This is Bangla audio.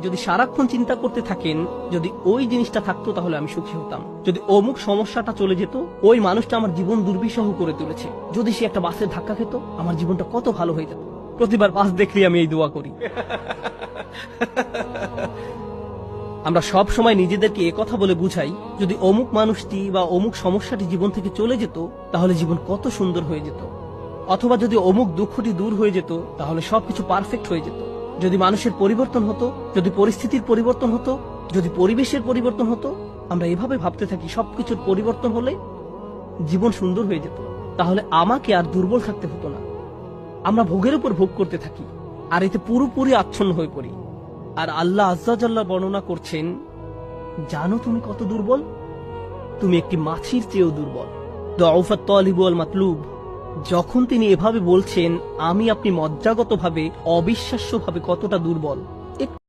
যদি সারাক্ষণ চিন্তা করতে থাকেন যদি ওই জিনিসটা থাকতো তাহলে আমি সুখী হতাম, যদি অমুক সমস্যাটা চলে যেত, ওই মানুষটা আমার জীবন দুর্বিষহ করে তুলেছে, যদি সে একটা বাসের ধাক্কা খেত আমার জীবনটা কত ভালো হয়ে যেত। প্রতিবার বাস দেখলেই আমি এই দোয়া করি। আমরা সব সময় নিজেদেরকে একথা বলে বুঝাই যদি অমুক মানুষটি বা অমুক সমস্যাটি জীবন থেকে চলে যেত তাহলে জীবন কত সুন্দর হয়ে যেত, অথবা যদি অমুক দুঃখটি দূর হয়ে যেত তাহলে সবকিছু পারফেক্ট হয়ে যেত। যদি মানুষের পরিবর্তন হতো, যদি পরিস্থিতির পরিবর্তন হতো, যদি পরিবেশের পরিবর্তন হতো, আমরা এভাবে ভাবতে থাকি সবকিছুর পরিবর্তন হলে জীবন সুন্দর হয়ে যেত, তাহলে আমাকে আর দুর্বল থাকতে হতো না। আমরা ভোগের উপর ভোগ করতে থাকি আর এতে পুরোপুরি আচ্ছন্ন হয়ে পড়ি। আর আল্লাহ আজ্জা জাল্লা বর্ণনা করছেন, জানো তুমি কত দুর্বল? তুমি একটি মাছির চেয়েও দুর্বল। দুআফাত তালিব ওয়াল মাতলুব। যখন তিনি এভাবে বলছেন আমি আপনি মজ্জাগতভাবে অবিশ্বাস্যভাবে কতটা দুর্বল,